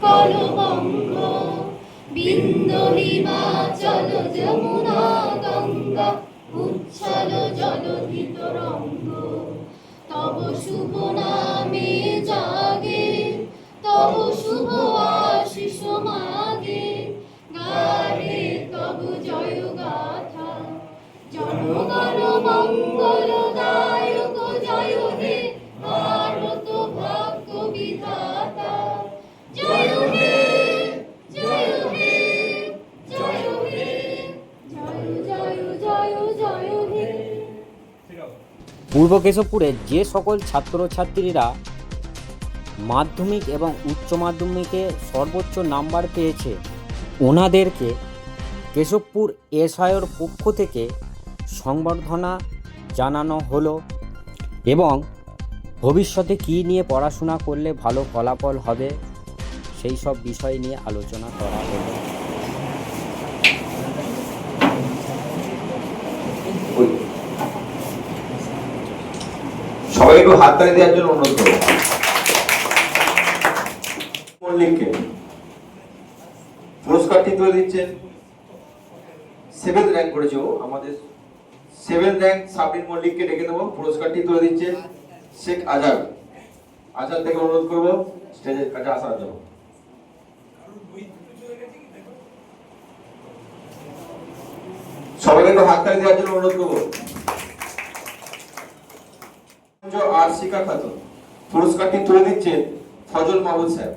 কলবঙ্গ বিন্দু হিমাচল যমুনা গঙ্গা উচ্ছল জলধি তরঙ্গ তব শুভ নামে জাগে তব শুভ আশিস মাগে গাহে তব জয় গাথা জনগণ মঙ্গলদায়ক জয় হে ভারত ভাগ্য বিধাতা জয় হে জয় হে জয় হে জয় জয় জয় জয় হে। পূর্ব কেশবপুরে যে সকল ছাত্রছাত্রীরা মাধ্যমিক এবং উচ্চ মাধ্যমিকে সর্বোচ্চ নাম্বার পেয়েছে ওনাদেরকে কেশবপুর এসআইওর পক্ষ থেকে সংবর্ধনা জানানো হলো এবং ভবিষ্যতে কী নিয়ে পড়াশোনা করলে ভালো ফলাফল হবে সেই সব বিষয় নিয়ে আলোচনা করা হলো। সবাই একটু হাততালি দেওয়ার জন্য অনুরোধ করব। মল্লিককে পুরস্কারটি তুলে দিচ্ছেন 7th র্যাঙ্ক করেছে ও আমাদের 7th র্যাঙ্ক সাবির মল্লিককে ডেকে দেবো। পুরস্কারটি তুলে দিচ্ছেন শেখ আজাদ। আজাদ থেকে অনুরোধ করব স্টেজের কাছে আসার জন্য। সবাইকে একটু হাততালি দেওয়ার জন্য অনুরোধ করব। আর শিকা খাতুন পুরস্কারটি তুলে দিচ্ছেন ফজল মাহমুদ সাহেব।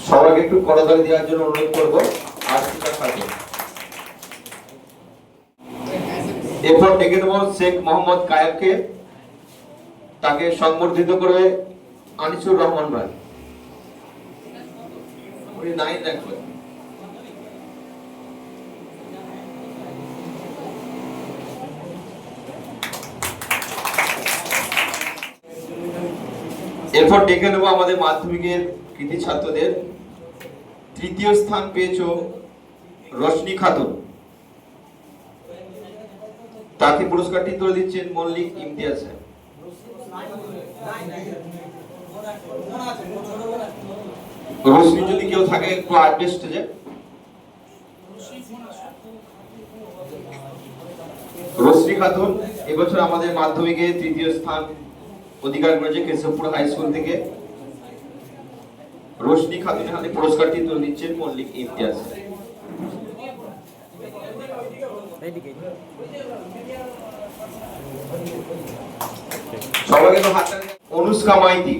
সবাইকে একটু করতালি দেওয়ার জন্য অনুরোধ করব। আর শিকা খাতুন এরপর ডেকে দেব শেখ মোহাম্মদ কায়েবকে। তাকে সংবর্ধিত করবে আনিসুর রহমান ভাই। উনি 9 র্যাঙ্ক করেন। এরপর ডেকে নেব আমাদের মাধ্যমিকের কৃতি ছাত্রদের। 3য় স্থান পেয়েছো রশনি খাতুন। তাকে পুরস্কারটি তুলে দিচ্ছেন মল্লিক ইমতিয়াজ সাহেব। রশ্মি যদি কেউ থাকে একটু আসবে স্টেজে। রশ্মি খাতুন এবছর আমাদের মাধ্যমিকে 3য় স্থান অধিকার করেছে কেশবপুর হাই স্কুল থেকে। রশ্মি খাতুনের হাতে পুরস্কারটি তুলে দিচ্ছেন মল্লিক ইমতিয়াজ। সবাইকে তো হাত তালি। অনুষ্কা মাইতি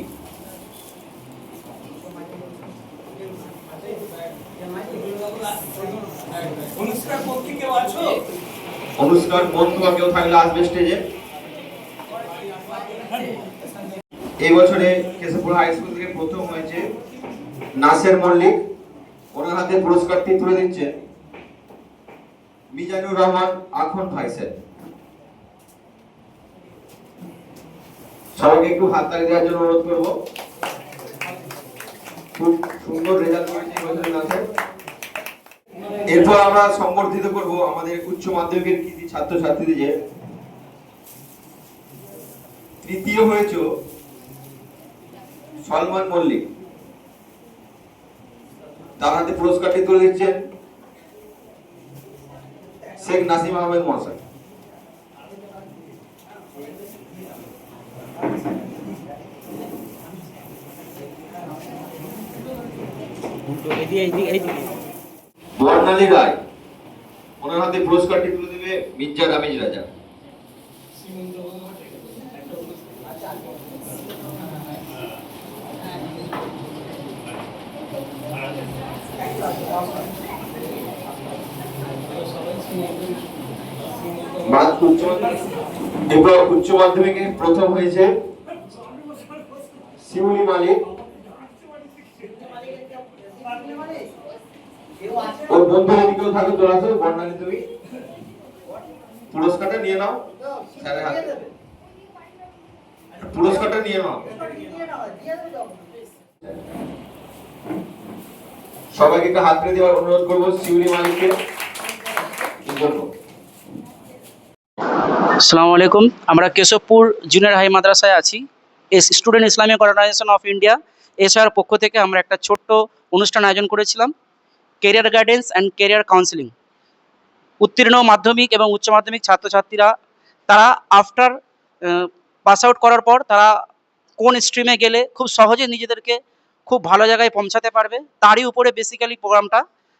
অনুষ্কার বন্ধু কেউ থাকলে আসবে স্টেজে। এই বছরে কেশবপুর হাই স্কুল থেকে প্রথম হয়েছে নাসের মল্লিক। ওনার হাতে পুরস্কারটি তুলে দিচ্ছে মিজানুর রহমান আখন ভাই স্যার। সবাইকে একটু হাততালি দেওয়ার জন্য অনুরোধ করব। খুব সুন্দর রেজাল্ট করেছে এই বছরের নাসের। এরপর আমরা সংবর্ধিত করব আমাদের উচ্চ মাধ্যমিকের কৃতি ছাত্রছাত্রীদের। 3য় হয়েছে সলমান মল্লিক। তার হাতে পুরস্কারটি তুলে দিচ্ছেন শেখ নাসিম আহমেদ মহাশয়। বর্ণালী রায় ওনার হাতে পুরস্কারটি তুলে দেবে মির্জা রামিজ রাজা। উচ্চ মাধ্যমিকে প্রথম হয়েছে শিউলি মালিক। ওর বন্ধু যদি কেউ থাকে তোরা আসো। বর্ণালী তুমি পুরস্কারটা নিয়ে নাও স্যারের হাতে। পুরস্কারটা নিয়ে নাও। সবাইকে একটা হাত করে দেওয়ার অনুরোধ করবো শিউলি মালিককে। আসসালামু আলাইকুম। আমরা কেশবপুর জুনিয়র হাই মাদ্রাসায় আছি। Student Islamic organisation of India SIR পক্ষ থেকে আমরা একটা ছোট্ট অনুষ্ঠান আয়োজন করেছিলাম, career guidance and career counselling. উত্তীর্ণ মাধ্যমিক এবং উচ্চ মাধ্যমিক ছাত্রছাত্রীরা তারা আফটার পাস আউট করার পর তারা কোন স্ট্রিমে গেলে খুব সহজে নিজেদেরকে খুব ভালো জায়গায় পৌঁছাতে পারবে, তারই উপরে বেসিক্যালি প্রোগ্রামটা।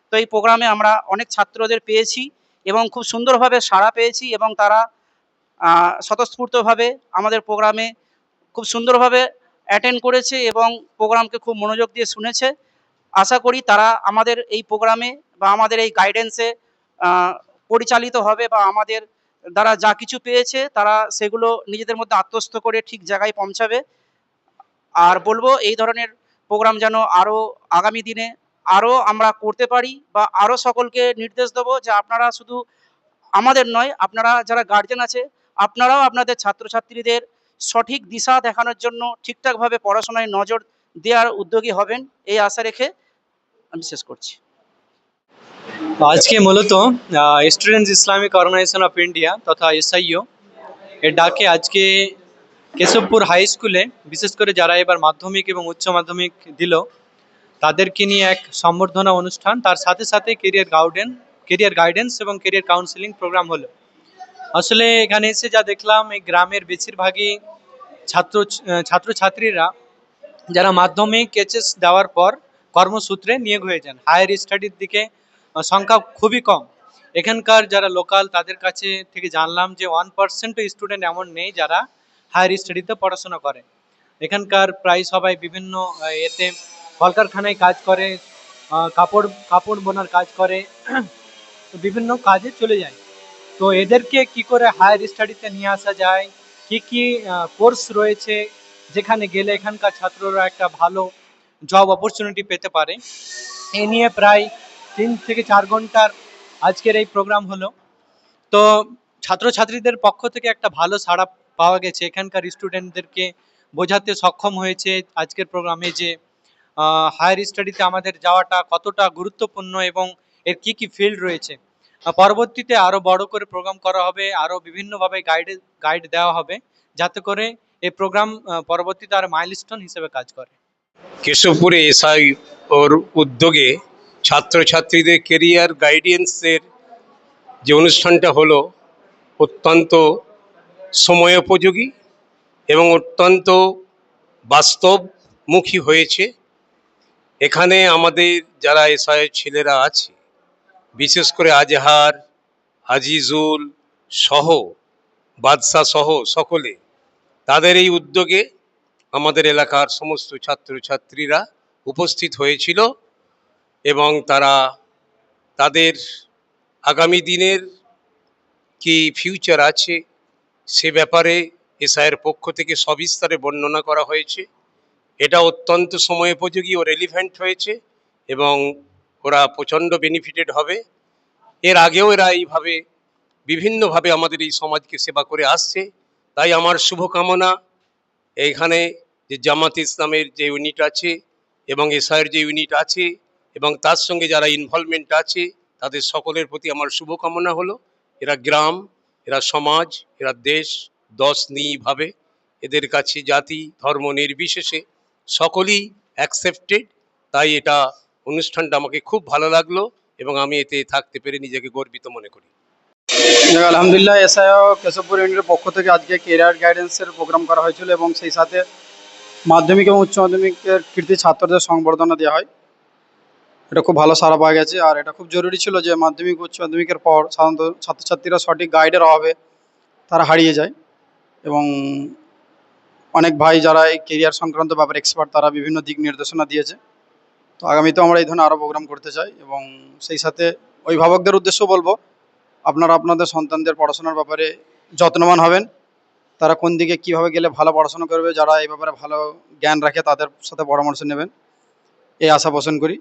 তো এই প্রোগ্রামে আমরা অনেক ছাত্রদের পেয়েছি এবং খুব সুন্দরভাবে সাড়া পেয়েছি এবং তারা স্বতঃস্ফূর্তভাবে আমাদের প্রোগ্রামে খুব সুন্দরভাবে অ্যাটেন্ড করেছে এবং প্রোগ্রামকে খুব মনোযোগ দিয়ে শুনেছে। আশা করি তারা আমাদের এই প্রোগ্রামে বা আমাদের এই গাইডেন্সে পরিচালিত হবে বা আমাদের দ্বারা যা কিছু পেয়েছে তারা সেগুলো নিজেদের মধ্যে আত্মস্থ করে ঠিক জায়গায় পৌঁছাবে। আর বলবো এই ধরনের প্রোগ্রাম যেন আরও আগামী দিনে আরও আমরা করতে পারি বা আরও সকলকে নির্দেশ দেবো যে আপনারা শুধু আমাদের নয়, আপনারা যারা গার্জেন আছে আপনারাও আপনাদের ছাত্রছাত্রীদের সঠিক দিশা দেখানোর জন্য ঠিকঠাকভাবে পড়াশোনায় নজর দেওয়ার উদ্যোগী হবেন, এই আশা রেখে আমি শেষ করছি। আজকে মূলত students Islamic organisation of India তথা এসআইও এর ডাকে আজকে কেশবপুর হাই স্কুলে বিশেষ করে যারা এবার মাধ্যমিক এবং উচ্চ মাধ্যমিক দিল তাদেরকে নিয়ে এক সম্বর্ধনা অনুষ্ঠান, তার সাথে সাথে কেরিয়ার গাইডেন্স এবং কেরিয়ার কাউন্সিলিং প্রোগ্রাম হলো। আসলে এখানে এসে যা দেখলাম, এই গ্রামের বেশিরভাগই ছাত্রছাত্রীরা যারা মাধ্যমিক এইচএস দেওয়ার পর কর্মসূত্রে নিয়োগ হয়ে যান, হায়ার স্টাডির দিকে সংখ্যা খুবই কম। এখানকার যারা লোকাল তাদের কাছে থেকে জানলাম যে 1% স্টুডেন্ট এমন নেই যারা হায়ার স্টাডিতে পড়াশোনা করে। এখানকার প্রায় সবাই বিভিন্ন এতে কলকারখানায় কাজ করে, কাপড় বোনার কাজ করে, বিভিন্ন কাজে চলে যায়। তো এদেরকে কি করে হায়ার স্টাডিতে নিয়ে আসা যায়, কি কোর্স রয়েছে যেখানে গেলে এখানকার ছাত্ররা একটা ভালো জব অপরচুনিটি পেতে পারে, এ নিয়ে প্রায় 3 থেকে 4 ঘন্টার আজকের এই প্রোগ্রাম হলো। তো ছাত্রছাত্রীদের পক্ষ থেকে একটা ভালো সাড়া পাওয়া গেছে, এখানকার স্টুডেন্টদেরকে বোঝাতে সক্ষম হয়েছে আজকের প্রোগ্রামে যে হায়ার স্টাডিতে আমাদের যাওয়াটা কতটা গুরুত্বপূর্ণ এবং এর কি ফিল্ড রয়েছে। পরবর্তীতে আরও বড় করে প্রোগ্রাম করা হবে, আরও বিভিন্নভাবে গাইড দেওয়া হবে যাতে করে এই প্রোগ্রাম পরবর্তীতে আর মাইলস্টোন হিসেবে কাজ করে। কেশবপুরে এসআই ওর উদ্যোগে ছাত্রছাত্রীদের কেরিয়ার গাইডেন্সের যে অনুষ্ঠানটা হলো অত্যন্ত সময়োপযোগী এবং অত্যন্ত বাস্তবমুখী হয়েছে। এখানে আমাদের যারা এসআই ছেলেরা আছে, বিশেষ করে আজহার, আজিজুল সহ, বাদশা সহ সকলে, তাদের এই উদ্যোগে আমাদের এলাকার সমস্ত ছাত্রছাত্রীরা উপস্থিত হয়েছিল এবং তারা তাদের আগামী দিনের কি ফিউচার আছে সে ব্যাপারে এসআইয়ের পক্ষ থেকে সবিস্তারে বর্ণনা করা হয়েছে। এটা অত্যন্ত সময়োপযোগী ও রেলিভেন্ট হয়েছে এবং ওরা প্রচণ্ড বেনিফিটেড হবে। এর আগেও এরা এইভাবে বিভিন্নভাবে আমাদের এই সমাজকে সেবা করে আসছে। তাই আমার শুভকামনা এইখানে যে জামাত ইসলামের যে ইউনিট আছে এবং এসআইয়ের যে ইউনিট আছে এবং তার সঙ্গে যারা ইনভলভমেন্ট আছে তাদের সকলের প্রতি আমার শুভকামনা হলো এরা গ্রাম, এরা সমাজ, এরা দেশ দশ নিভাবে এদের কাছে জাতি ধর্ম নির্বিশেষে সকলেই অ্যাকসেপ্টেড। তাই এটা অনুষ্ঠানটা আমাকে খুব ভালো লাগলো এবং আমি এতে থাকতে পেরে নিজেকে গর্বিত মনে করি। আলহামদুলিল্লাহ, এসআইও কেশবপুর ইউনিটের পক্ষ থেকে আজকে কেরিয়ার গাইডেন্সের প্রোগ্রাম করা হয়েছিল এবং সেই সাথে মাধ্যমিক এবং উচ্চ মাধ্যমিকের কৃতি ছাত্রদের সংবর্ধনা দেওয়া হয়। এটা খুব ভালো সাড়া পাওয়া গেছে আর এটা খুব জরুরি ছিল যে মাধ্যমিক উচ্চ মাধ্যমিকের পর সাধারণত ছাত্রছাত্রীরা সঠিক গাইডের অভাবে তারা হারিয়ে যায় এবং অনেক ভাই যারা এই কেরিয়ার সংক্রান্ত ব্যাপারে এক্সপার্ট তারা বিভিন্ন দিক নির্দেশনা দিয়েছে। তো আগামীতেও আমরা এই ধরনের আরও প্রোগ্রাম করতে চাই এবং সেই সাথে অভিভাবকদের উদ্দেশ্য বলবো আপনারা আপনাদের সন্তানদের পড়াশোনার ব্যাপারে যত্নবান হবেন। তারা কোন দিকে কীভাবে গেলে ভালো পড়াশোনা করবে, যারা এই ব্যাপারে ভালো জ্ঞান রাখে তাদের সাথে পরামর্শ নেবেন, এই আশা পোষণ করি।